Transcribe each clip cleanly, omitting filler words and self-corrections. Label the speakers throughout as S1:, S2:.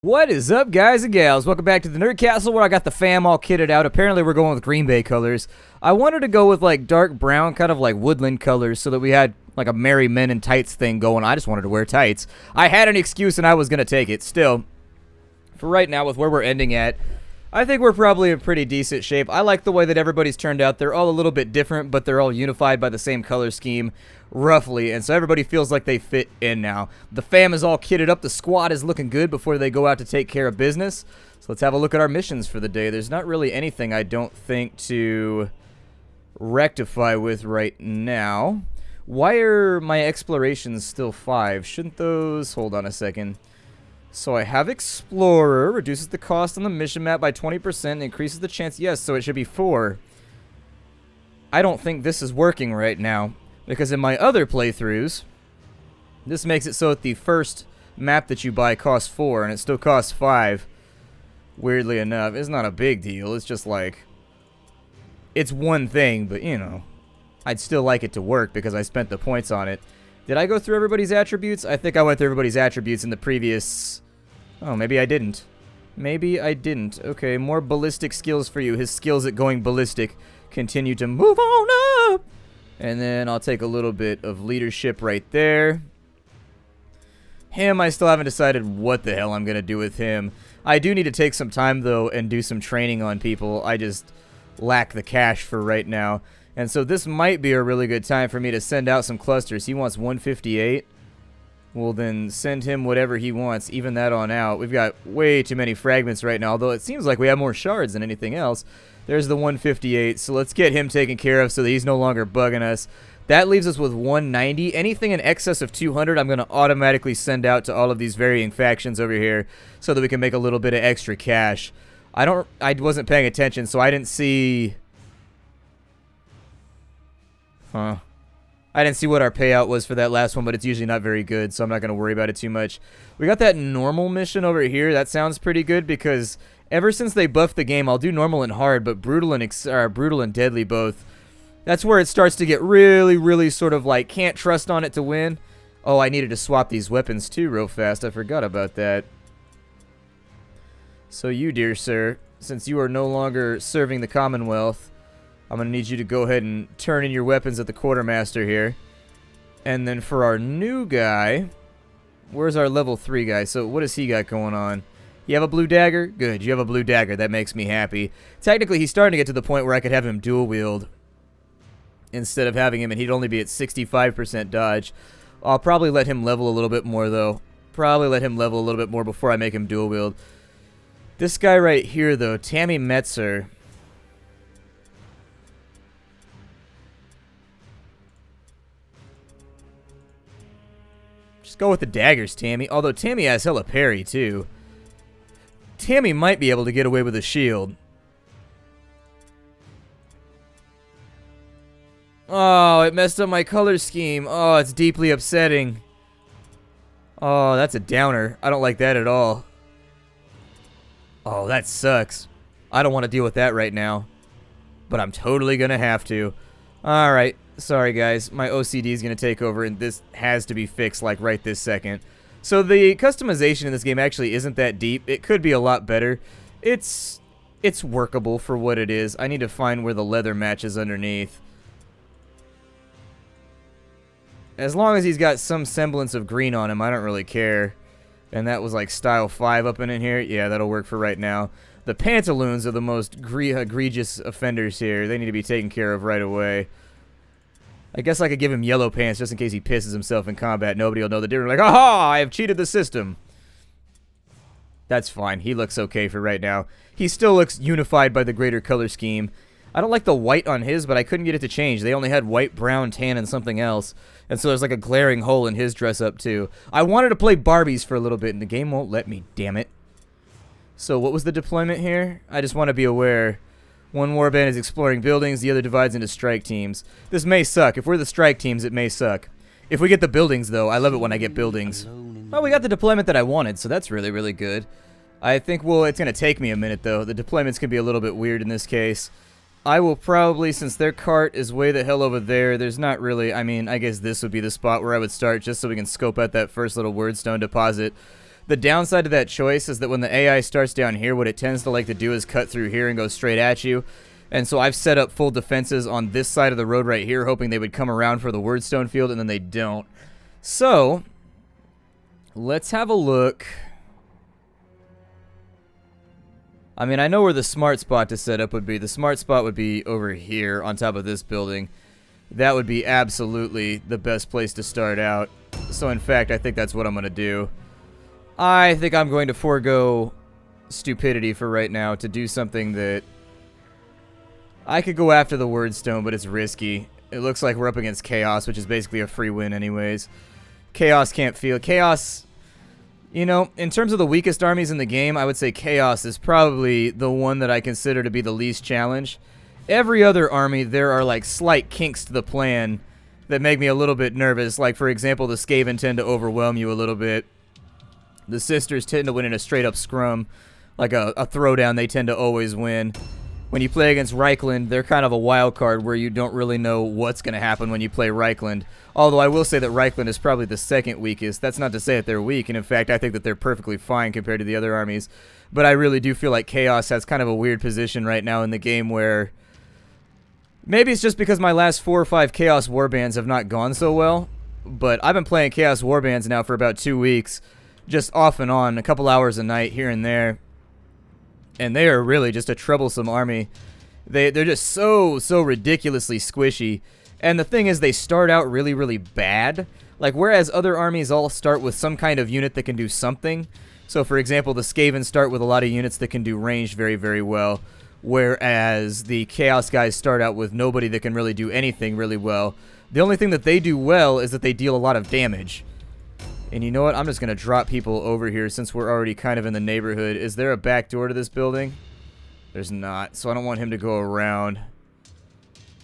S1: What is up, guys and gals? Welcome back to the Nerd Castle, where I got the fam all kitted out. Apparently we're going with Green Bay colors. I wanted to go with like dark brown, kind of like woodland colors, so that we had like a merry men in tights thing going. I just wanted to wear tights. I had an excuse and I was gonna take it. Still, for right now, with where we're ending at, I think we're probably in pretty decent shape. I like the way that everybody's turned out. They're all a little bit different, but they're all unified by the same color scheme, roughly, and so everybody feels like they fit in now. The fam is all kitted up. The squad is looking good before they go out to take care of business. So let's have a look at our missions for the day. There's not really anything I don't think to rectify with right now. Why are my explorations still 5? Shouldn't those... Hold on a second. So I have Explorer, reduces the cost on the mission map by 20%, increases the chance, yes, so it should be 4. I don't think this is working right now, because in my other playthroughs, this makes it so that the first map that you buy costs 4, and it still costs 5. Weirdly enough, it's not a big deal, it's just like, it's one thing, but you know, I'd still like it to work because I spent the points on it. Did I go through everybody's attributes? I think I went through everybody's attributes in the previous... Oh, maybe I didn't. Maybe I didn't. Okay, more ballistic skills for you. His skills at going ballistic continue to move on up. And then I'll take a little bit of leadership right there. Him, I still haven't decided what the hell I'm going to do with him. I do need to take some time, though, and do some training on people. I just lack the cash for right now. And so this might be a really good time for me to send out some clusters. He wants 158. We'll then send him whatever he wants, even that on out. We've got way too many fragments right now, although it seems like we have more shards than anything else. There's the 158, so let's get him taken care of so that he's no longer bugging us. That leaves us with 190. Anything in excess of 200, I'm going to automatically send out to all of these varying factions over here so that we can make a little bit of extra cash. I wasn't paying attention, so I didn't see... Huh. I didn't see what our payout was for that last one, but it's usually not very good, so I'm not going to worry about it too much. We got that normal mission over here. That sounds pretty good because ever since they buffed the game, I'll do normal and hard, but brutal and deadly both. That's where it starts to get really, really sort of like can't trust on it to win. Oh, I needed to swap these weapons too real fast. I forgot about that. So you, dear sir, since you are no longer serving the Commonwealth, I'm going to need you to go ahead and turn in your weapons at the quartermaster here. And then for our new guy, where's our level 3 guy? So what does he got going on? You have a blue dagger? Good, you have a blue dagger. That makes me happy. Technically, he's starting to get to the point where I could have him dual wield instead of having him, and he'd only be at 65% dodge. I'll probably let him level a little bit more, though. Probably let him level a little bit more before I make him dual wield. This guy right here, though, Tammy Metzer... Just go with the daggers, Tammy. Although Tammy has hella parry, too. Tammy might be able to get away with a shield. Oh, it messed up my color scheme. Oh, it's deeply upsetting. Oh, that's a downer. I don't like that at all. Oh, that sucks. I don't want to deal with that right now. But I'm totally going to have to. Alright. Sorry guys, my OCD is going to take over and this has to be fixed like right this second. So the customization in this game actually isn't that deep. It could be a lot better. It's workable for what it is. I need to find where the leather matches underneath. As long as he's got some semblance of green on him, I don't really care. And that was like style 5 up in here. Yeah, that'll work for right now. The pantaloons are the most egregious offenders here. They need to be taken care of right away. I guess I could give him yellow pants just in case he pisses himself in combat. Nobody will know the difference. Like, aha! I have cheated the system. That's fine. He looks okay for right now. He still looks unified by the greater color scheme. I don't like the white on his, but I couldn't get it to change. They only had white, brown, tan, and something else. And so there's like a glaring hole in his dress up, too. I wanted to play Barbies for a little bit, and the game won't let me, damn it. So what was the deployment here? I just want to be aware. One warband is exploring buildings, the other divides into strike teams. This may suck. If we're the strike teams, it may suck. If we get the buildings, though, I love it when I get buildings. Well, we got the deployment that I wanted, so that's really, really good. I think, well, it's going to take me a minute, though. The deployments can be a little bit weird in this case. I will probably, since their cart is way the hell over there, there's not really, I mean, I guess this would be the spot where I would start just so we can scope out that first little wordstone deposit. The downside to that choice is that when the AI starts down here, what it tends to like to do is cut through here and go straight at you. And so I've set up full defenses on this side of the road right here, hoping they would come around for the Wordstone field, and then they don't. So, let's have a look. I mean, I know where the smart spot to set up would be. The smart spot would be over here on top of this building. That would be absolutely the best place to start out. So, in fact, I think that's what I'm going to do. I think I'm going to forego stupidity for right now to do something that... I could go after the Wordstone, but it's risky. It looks like we're up against Chaos, which is basically a free win anyways. Chaos can't feel... Chaos... You know, in terms of the weakest armies in the game, I would say Chaos is probably the one that I consider to be the least challenged. Every other army, there are like slight kinks to the plan that make me a little bit nervous. Like, for example, the Skaven tend to overwhelm you a little bit. The Sisters tend to win in a straight-up scrum. Like a throwdown, they tend to always win. When you play against Reichland, they're kind of a wild card where you don't really know what's going to happen when you play Reichland. Although I will say that Reichland is probably the second weakest. That's not to say that they're weak, and in fact, I think that they're perfectly fine compared to the other armies. But I really do feel like Chaos has kind of a weird position right now in the game where... Maybe it's just because my last 4 or 5 Chaos Warbands have not gone so well, but I've been playing Chaos Warbands now for about 2 weeks, just off and on, a couple hours a night here and there. And they are really just a troublesome army. They're just so ridiculously squishy. And the thing is, they start out really, really bad. Like, whereas other armies all start with some kind of unit that can do something. So, for example, the Skaven start with a lot of units that can do ranged very, very well. Whereas the Chaos guys start out with nobody that can really do anything really well. The only thing that they do well is that they deal a lot of damage. And you know what? I'm just going to drop people over here since we're already kind of in the neighborhood. Is there a back door to this building? There's not, so I don't want him to go around.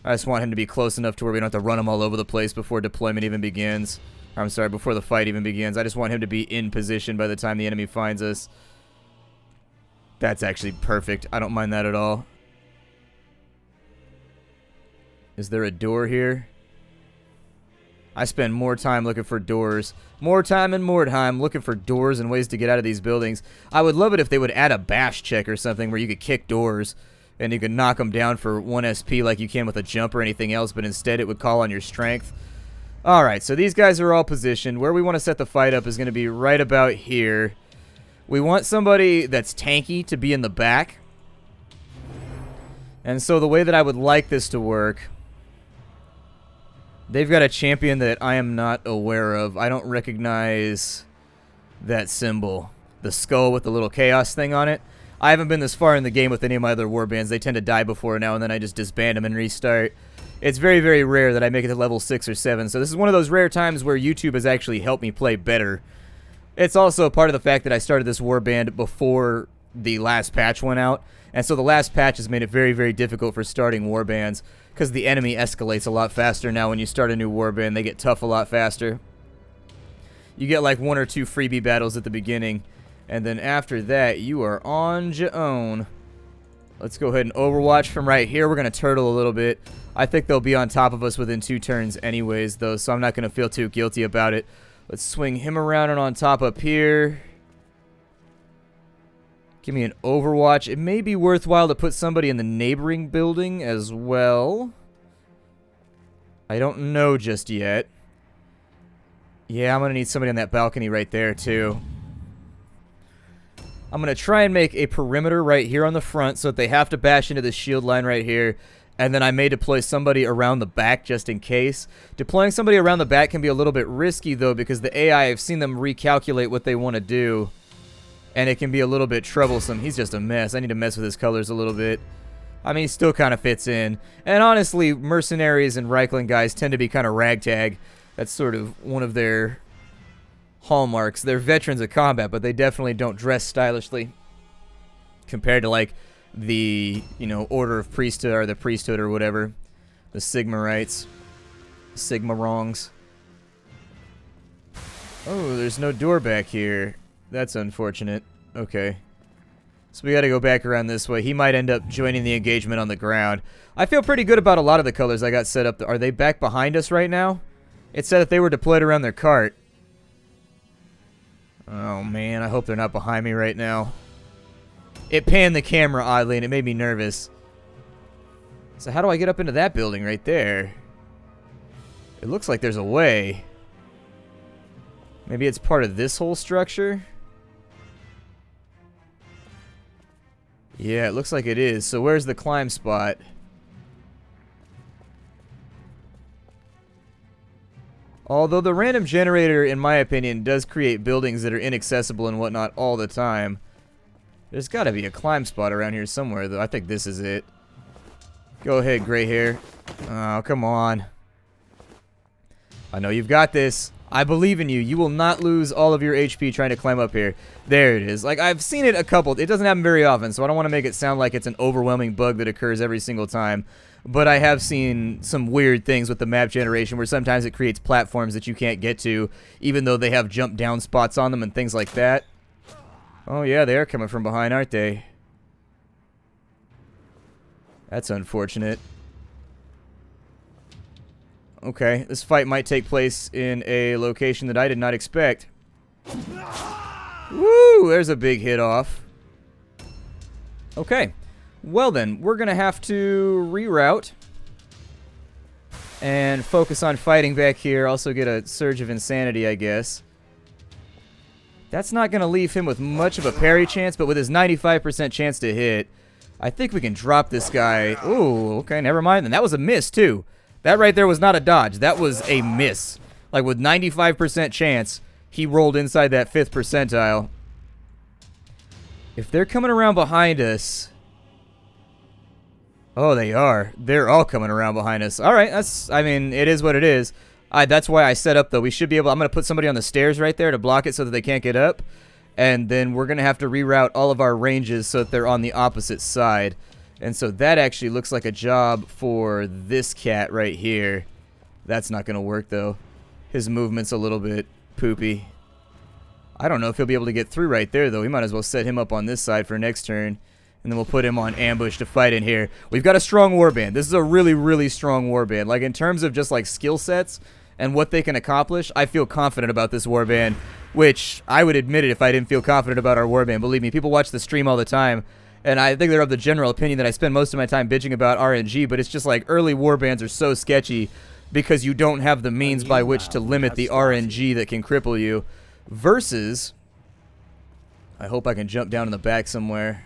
S1: I just want him to be close enough to where we don't have to run him all over the place before deployment even begins. Or, I'm sorry, before the fight even begins. I just want him to be in position by the time the enemy finds us. That's actually perfect. I don't mind that at all. Is there a door here? I spend more time looking for doors. More time in Mordheim looking for doors and ways to get out of these buildings. I would love it if they would add a bash check or something where you could kick doors and you could knock them down for 1 SP like you can with a jump or anything else, but instead it would call on your strength. Alright, so these guys are all positioned. Where we want to set the fight up is going to be right about here. We want somebody that's tanky to be in the back. And so the way that I would like this to work... They've got a champion that I am not aware of. I don't recognize that symbol. The skull with the little chaos thing on it. I haven't been this far in the game with any of my other warbands. They tend to die before now, and then I just disband them and restart. It's very, very rare that I make it to level 6 or 7, so this is one of those rare times where YouTube has actually helped me play better. It's also part of the fact that I started this warband before the last patch went out, and so the last patch has made it very, very difficult for starting warbands. Because the enemy escalates a lot faster now when you start a new warband. They get tough a lot faster. You get like 1 or 2 freebie battles at the beginning. And then after that, you are on your own. Let's go ahead and overwatch from right here. We're going to turtle a little bit. I think they'll be on top of us within 2 turns anyways, though. So I'm not going to feel too guilty about it. Let's swing him around and on top up here. Give me an overwatch. It may be worthwhile to put somebody in the neighboring building as well. I don't know just yet. Yeah, I'm going to need somebody on that balcony right there too. I'm going to try and make a perimeter right here on the front so that they have to bash into the shield line right here. And then I may deploy somebody around the back just in case. Deploying somebody around the back can be a little bit risky though because the AI, I've seen them recalculate what they want to do. And it can be a little bit troublesome. He's just a mess. I need to mess with his colors a little bit. I mean, he still kind of fits in. And honestly, mercenaries and Reichland guys tend to be kind of ragtag. That's sort of one of their hallmarks. They're veterans of combat, but they definitely don't dress stylishly. Compared to, like, the, you know, Order of Priesthood or the Priesthood or whatever. The Sigmarites. Sigmarongs. Oh, there's no door back here. That's unfortunate. Okay. So we gotta go back around this way. He might end up joining the engagement on the ground. I feel pretty good about a lot of the colors I got set up. Are they back behind us right now? It said that they were deployed around their cart. Oh man, I hope they're not behind me right now. It panned the camera oddly and it made me nervous. So how do I get up into that building right there? It looks like there's a way. Maybe it's part of this whole structure? Yeah, it looks like it is. So where's the climb spot? Although the random generator, in my opinion, does create buildings that are inaccessible and whatnot all the time. There's got to be a climb spot around here somewhere, though. I think this is it. Go ahead, gray hair. Oh, come on. I know you've got this. I believe in you. You will not lose all of your HP trying to climb up here. There it is. Like, I've seen it a couple. It doesn't happen very often, so I don't want to make it sound like it's an overwhelming bug that occurs every single time. But I have seen some weird things with the map generation where sometimes it creates platforms that you can't get to, even though they have jump down spots on them and things like that. Oh yeah, they are coming from behind, aren't they? That's unfortunate. Okay, this fight might take place in a location that I did not expect. Woo! There's a big hit off. Okay. Well then, we're going to have to reroute and focus on fighting back here. Also get a surge of insanity, I guess. That's not going to leave him with much of a parry chance, but with his 95% chance to hit, I think we can drop this guy. Ooh, okay, never mind. And that was a miss, too. That right there was not a dodge. That was a miss. Like, with 95% chance, he rolled inside that 5th percentile. If they're coming around behind us... Oh, they are. They're all coming around behind us. All right, I mean, it is what it is. That's why I set up, though. We should be able... I'm going to put somebody on the stairs right there to block it so that they can't get up. And then we're going to have to reroute all of our ranges so that they're on the opposite side. And so that actually looks like a job for this cat right here. That's not going to work, though. His movement's a little bit poopy. I don't know if he'll be able to get through right there, though. We might as well set him up on this side for next turn. And then we'll put him on ambush to fight in here. We've got a strong warband. This is a really, really strong warband. Like, in terms of just, like, skill sets and what they can accomplish, I feel confident about this warband. Which, I would admit it if I didn't feel confident about our warband. Believe me, people watch the stream all the time. And I think they're of the general opinion that I spend most of my time bitching about RNG. But it's just like, early warbands are so sketchy because you don't have the means by which to limit the RNG that can cripple you. Versus... I hope I can jump down in the back somewhere.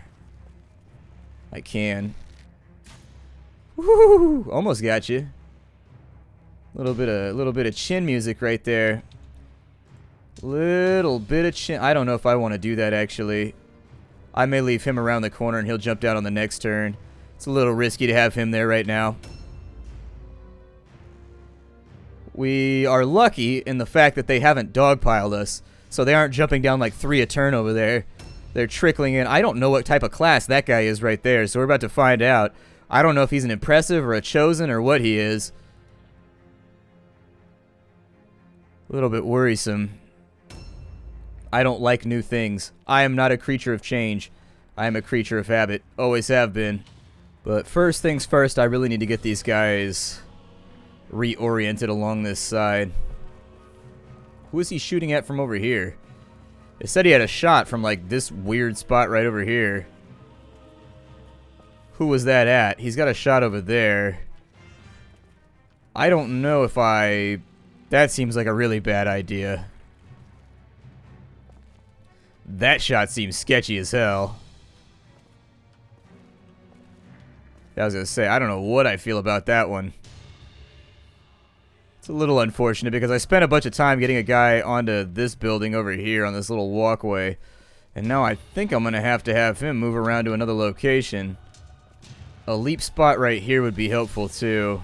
S1: I can. Woo! Almost got you. Little bit of chin music right there. Little bit of chin. I don't know if I want to do that actually. I may leave him around the corner and he'll jump down on the next turn. It's a little risky to have him there right now. We are lucky in the fact that they haven't dogpiled us. So they aren't jumping down like 3 a turn over there. They're trickling in. I don't know what type of class that guy is right there, so we're about to find out. I don't know if he's an impressive or a chosen or what he is. A little bit worrisome. I don't like new things. I am not a creature of change. I am a creature of habit. Always have been. But first things first, I really need to get these guys reoriented along this side. Who is he shooting at from over here? It said he had a shot from like this weird spot right over here. Who was that at? He's got a shot over there. I don't know if I... That seems like a really bad idea. That shot seems sketchy as hell. I was going to say, I don't know what I feel about that one. It's a little unfortunate because I spent a bunch of time getting a guy onto this building over here on this little walkway. And now I think I'm going to have him move around to another location. A leap spot right here would be helpful too.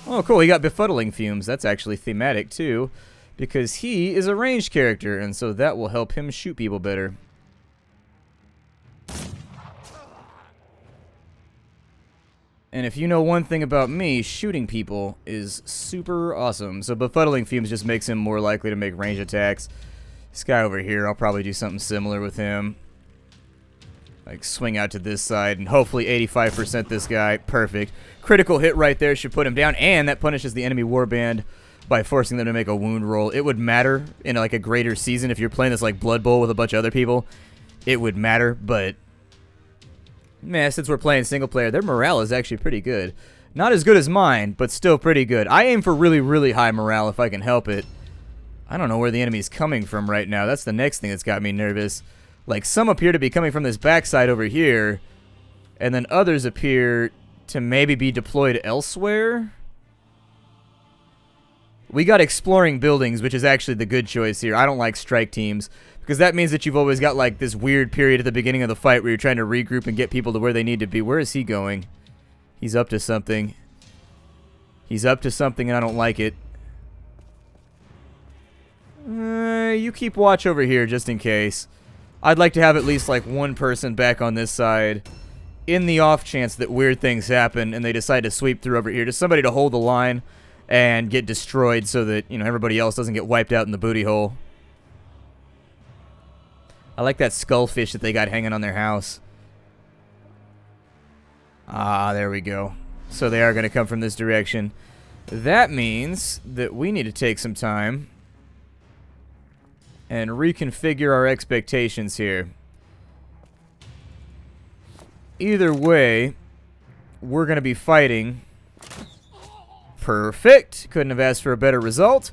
S1: Oh cool, he got befuddling fumes. That's actually thematic too. Because he is a ranged character and so that will help him shoot people better. And if you know one thing about me, shooting people is super awesome. So befuddling fumes just makes him more likely to make range attacks. This guy over here, I'll probably do something similar with him. Like swing out to this side and hopefully 85% this guy. Perfect. Critical hit right there should put him down. And that punishes the enemy warband by forcing them to make a wound roll. It would matter in like a greater season if you're playing this like Blood Bowl with a bunch of other people. It would matter, but man, since we're playing single player, their morale is actually pretty good. Not as good as mine, but still pretty good. I aim for really, really high morale if I can help it. I don't know where the enemy's coming from right now. That's the next thing that's got me nervous. Like, some appear to be coming from this backside over here, and then others appear to maybe be deployed elsewhere. We got exploring buildings, which is actually the good choice here. I don't like strike teams, because that means that you've always got, like, this weird period at the beginning of the fight where you're trying to regroup and get people to where they need to be. Where is he going? He's up to something. He's up to something, and I don't like it. You keep watch over here, just in case. I'd like to have at least, like, one person back on this side in the off chance that weird things happen and they decide to sweep through over here. Just somebody to hold the line and get destroyed so that, you know, everybody else doesn't get wiped out in the booty hole. I like that skullfish that they got hanging on their house. Ah, there we go. So they are going to come from this direction. That means that we need to take some time and reconfigure our expectations here. Either way, we're going to be fighting. Perfect. Couldn't have asked for a better result.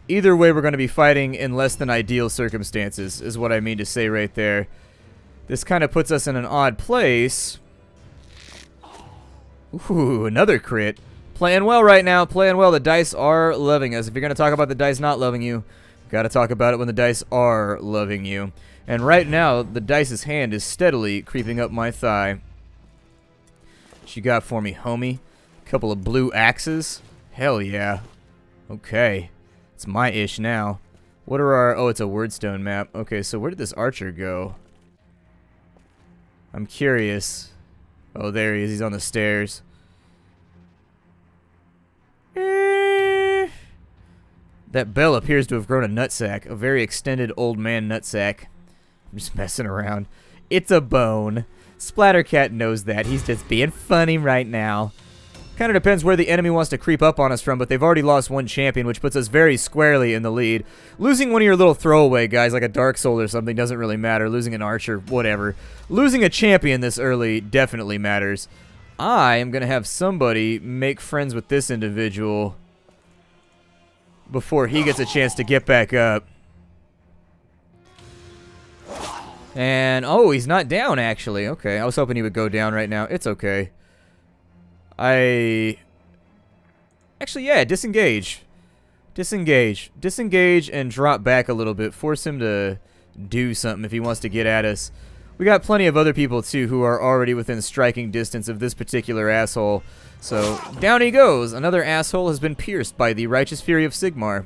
S1: Either way, we're going to be fighting in less than ideal circumstances, is what I mean to say right there. This kind of puts us in an odd place. Ooh, another crit. Playing well right now, playing well. The dice are loving us. If you're going to talk about the dice not loving you, got to talk about it when the dice are loving you. And right now, the dice's hand is steadily creeping up my thigh. What you got for me, homie? A couple of blue axes? Hell yeah. Okay. It's my ish now. What are our... Oh, it's a wordstone map. Okay, so where did this archer go? I'm curious. Oh, there he is. He's on the stairs. That bell appears to have grown a nutsack. A very extended old man nutsack. I'm just messing around. It's a bone. Splattercat knows that. He's just being funny right now. Kind of depends where the enemy wants to creep up on us from, but they've already lost one champion, which puts us very squarely in the lead. Losing one of your little throwaway guys, like a Dark Soul or something, doesn't really matter. Losing an archer, whatever. Losing a champion this early definitely matters. I am going to have somebody make friends with this individual before he gets a chance to get back up. And, oh, he's not down, actually. Okay, I was hoping he would go down right now. It's okay. Actually, yeah, disengage. Disengage. Disengage and drop back a little bit. Force him to do something if he wants to get at us. We got plenty of other people, too, who are already within striking distance of this particular asshole. So, down he goes. Another asshole has been pierced by the righteous fury of Sigmar.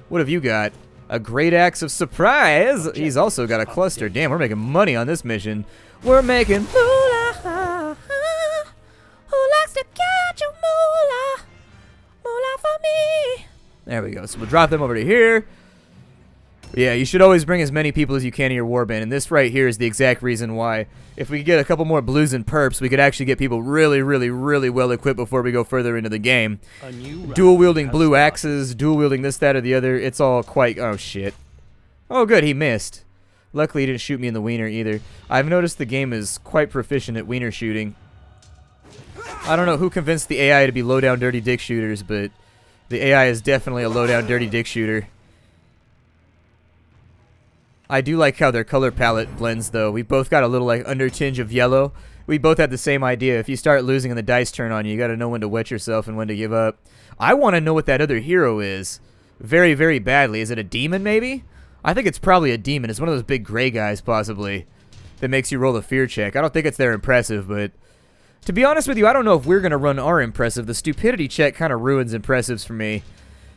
S1: What have you got? A great axe of surprise. He's also got a cluster. Damn, we're making money on this mission. We're making moolah. Who likes to catch a moolah? Moolah for me. There we go. So we'll drop them over to here. Yeah, you should always bring as many people as you can in your warband, and this right here is the exact reason why. If we could get a couple more blues and perps, we could actually get people really, really, really well equipped before we go further into the game. Dual-wielding blue axes, dual-wielding this, that, or the other, it's all quite... Oh, shit. Oh, good, he missed. Luckily, he didn't shoot me in the wiener either. I've noticed the game is quite proficient at wiener shooting. I don't know who convinced the AI to be low-down dirty dick shooters, but the AI is definitely a low-down dirty dick shooter. I do like how their color palette blends, though. We both got a little, like, undertinge of yellow. We both had the same idea. If you start losing and the dice turn on you, you got to know when to wet yourself and when to give up. I want to know what that other hero is. Very, very badly. Is it a demon, maybe? I think it's probably a demon. It's one of those big gray guys, possibly, that makes you roll a fear check. I don't think it's their impressive, but... To be honest with you, I don't know if we're going to run our impressive. The stupidity check kind of ruins impressives for me.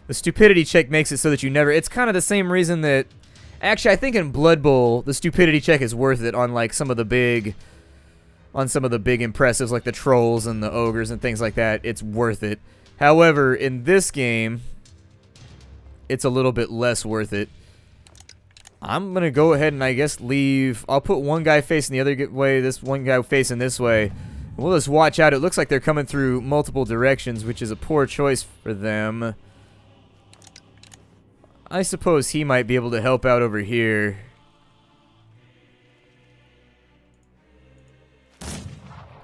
S1: The stupidity check makes it so that you never... It's kind of the same reason that... Actually, I think in Blood Bowl, the stupidity check is worth it on, like, some of the big impressives, like the trolls and the ogres and things like that. It's worth it. However, in this game, it's a little bit less worth it. I'm going to go ahead and, I guess, leave... I'll put one guy facing the other way, this one guy facing this way. We'll just watch out. It looks like they're coming through multiple directions, which is a poor choice for them. I suppose he might be able to help out over here.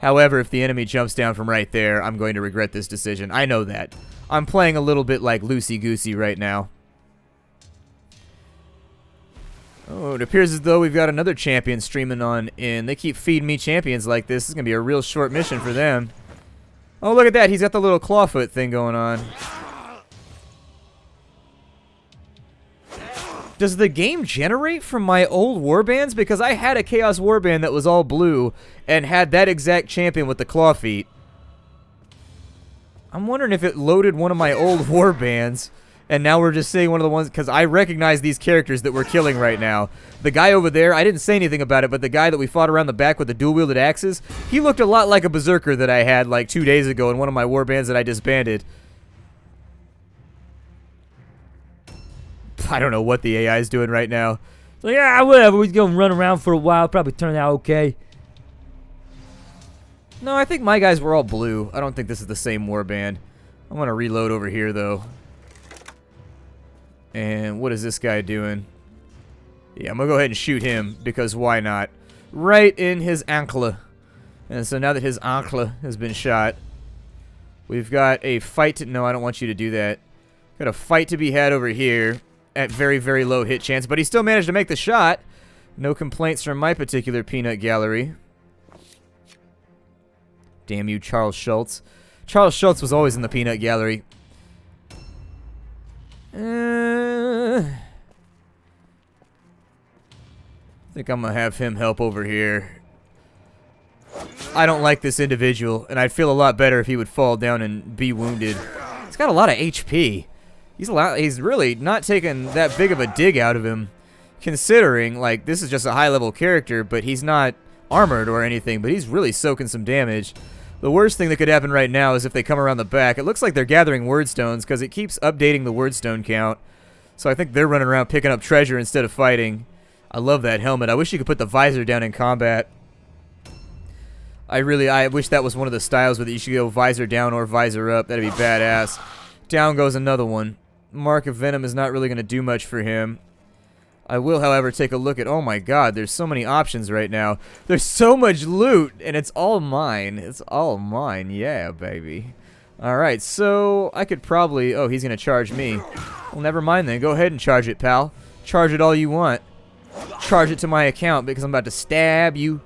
S1: However, if the enemy jumps down from right there, I'm going to regret this decision. I know that. I'm playing a little bit like loosey-goosey right now. Oh, it appears as though we've got another champion streaming on in. They keep feeding me champions like this. This is going to be a real short mission for them. Oh, look at that. He's got the little clawfoot thing going on. Does the game generate from my old warbands? Because I had a Chaos Warband that was all blue and had that exact champion with the claw feet. I'm wondering if it loaded one of my old warbands, and now we're just seeing one of the ones, because I recognize these characters that we're killing right now. The guy over there, I didn't say anything about it, but the guy that we fought around the back with the dual-wielded axes, he looked a lot like a berserker that I had like 2 days ago in one of my warbands that I disbanded. I don't know what the AI is doing right now.
S2: So yeah, whatever. We're gonna run around for a while. Probably turn out okay.
S1: No, I think my guys were all blue. I don't think this is the same warband. I'm gonna reload over here though. And what is this guy doing? Yeah, I'm gonna go ahead and shoot him because why not? Right in his ankle. And so now that his ankle has been shot, we've got a fight to... No, I don't want you to do that. Got a fight to be had over here at very, very low hit chance, but he still managed to make the shot. No complaints from my particular peanut gallery. Damn you, Charles Schultz. Charles Schultz was always in the peanut gallery. I think I'm gonna have him help over here. I don't like this individual, and I'd feel a lot better if he would fall down and be wounded. He's got a lot of HP. He's really not taking that big of a dig out of him, considering, like, this is just a high-level character, but he's not armored or anything, but he's really soaking some damage. The worst thing that could happen right now is if they come around the back. It looks like they're gathering wordstones because it keeps updating the wordstone count. So I think they're running around picking up treasure instead of fighting. I love that helmet. I wish you could put the visor down in combat. I wish that was one of the styles where you should go visor down or visor up. That'd be badass. Down goes another one. Mark of Venom is not really going to do much for him. I will, however, take a look at... Oh my god, there's so many options right now. There's so much loot, and it's all mine. It's all mine. Yeah, baby. Alright, so I could probably... Oh, he's going to charge me. Well, never mind then. Go ahead and charge it, pal. Charge it all you want. Charge it to my account because I'm about to stab you.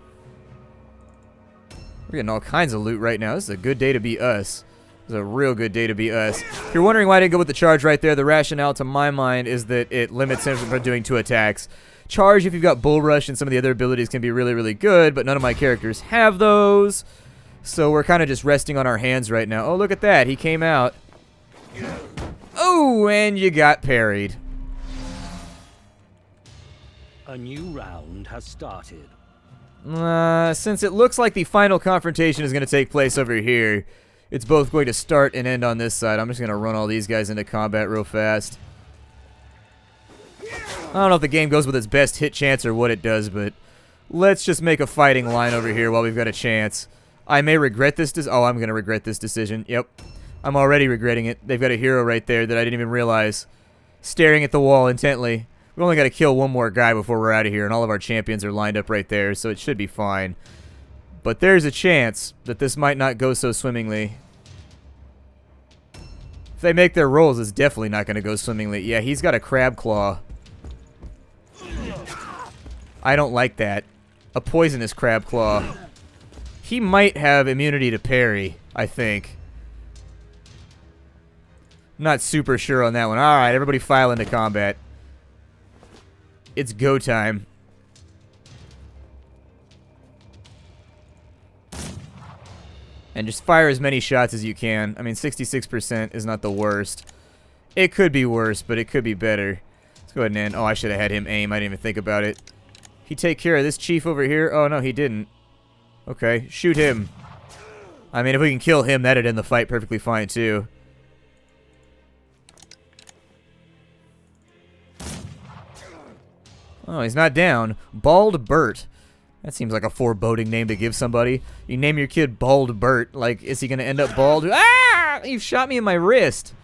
S1: We're getting all kinds of loot right now. This is a good day to be us. This is a real good day to be us. If you're wondering why I didn't go with the charge right there, the rationale to my mind is that it limits him from doing 2 attacks. Charge, if you've got Bull Rush and some of the other abilities, can be really, really good, but none of my characters have those. So we're kind of just resting on our hands right now. Oh, look at that. He came out. Oh, and you got parried.
S3: A new round has started.
S1: Since it looks like the final confrontation is going to take place over here, it's both going to start and end on this side. I'm just going to run all these guys into combat real fast. I don't know if the game goes with its best hit chance or what it does, but let's just make a fighting line over here while we've got a chance. I may regret this. Oh, I'm going to regret this decision. Yep. I'm already regretting it. They've got a hero right there that I didn't even realize. Staring at the wall intently. We've only got to kill one more guy before we're out of here, and all of our champions are lined up right there, so it should be fine. But there's a chance that this might not go so swimmingly. If they make their rolls, it's definitely not going to go swimmingly. Yeah, he's got a crab claw. I don't like that. A poisonous crab claw. He might have immunity to parry, I think. Not super sure on that one. Alright, everybody file into combat. It's go time. And just fire as many shots as you can. I mean, 66% is not the worst. It could be worse, but it could be better. Let's go ahead and end. Oh, I should have had him aim. I didn't even think about it. He take care of this chief over here? Oh, no, he didn't. Okay, shoot him. I mean, if we can kill him, that'd end the fight perfectly fine, too. Oh, he's not down. Bald Bert. That seems like a foreboding name to give somebody. You name your kid Bald Bert. Like, is he going to end up bald? Ah! You shot me in my wrist.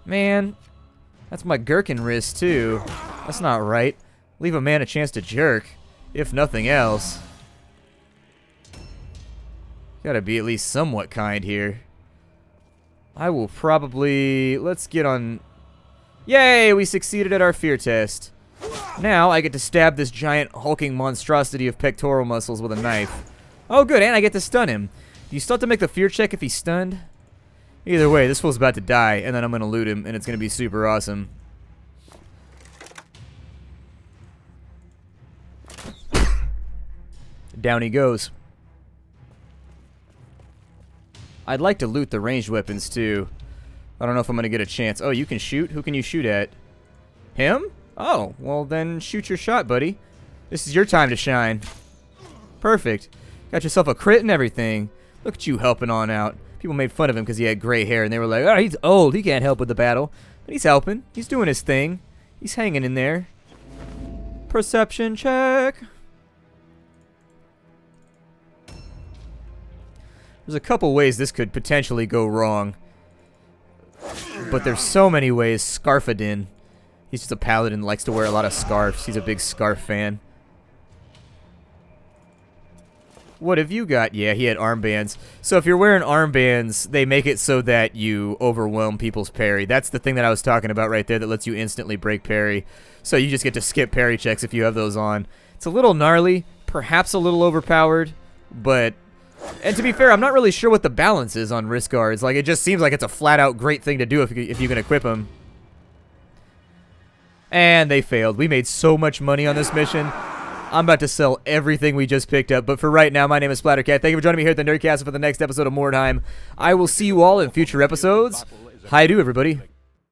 S1: Man. That's my gherkin wrist, too. That's not right. Leave a man a chance to jerk, if nothing else. Gotta be at least somewhat kind here. I will probably... Let's get on... Yay! We succeeded at our fear test. Now I get to stab this giant hulking monstrosity of pectoral muscles with a knife. Oh, good, and I get to stun him. Do you still have to make the fear check if he's stunned? Either way, this fool's about to die, and then I'm gonna loot him, and it's gonna be super awesome. Down he goes. I'd like to loot the ranged weapons, too. I don't know if I'm gonna get a chance. Oh, you can shoot? Who can you shoot at? Him? Oh, well then shoot your shot, buddy. This is your time to shine. Perfect. Got yourself a crit and everything. Look at you helping on out. People made fun of him because he had gray hair, and they were like, oh, he's old. He can't help with the battle. But he's helping. He's doing his thing. He's hanging in there. Perception check. There's a couple ways this could potentially go wrong. But there's so many ways. Scarfadin. He's just a paladin, likes to wear a lot of scarves. He's a big scarf fan. What have you got? Yeah, he had armbands. So if you're wearing armbands, they make it so that you overwhelm people's parry. That's the thing that I was talking about right there that lets you instantly break parry. So you just get to skip parry checks if you have those on. It's a little gnarly, perhaps a little overpowered, but... And to be fair, I'm not really sure what the balance is on wrist guards. Like, it just seems like it's a flat-out great thing to do if you can equip them. And they failed. We made so much money on this mission. I'm about to sell everything we just picked up. But for right now, my name is Splattercat. Thank you for joining me here at the Nerdcastle for the next episode of Mordheim. I will see you all in future episodes. Hi-do, everybody.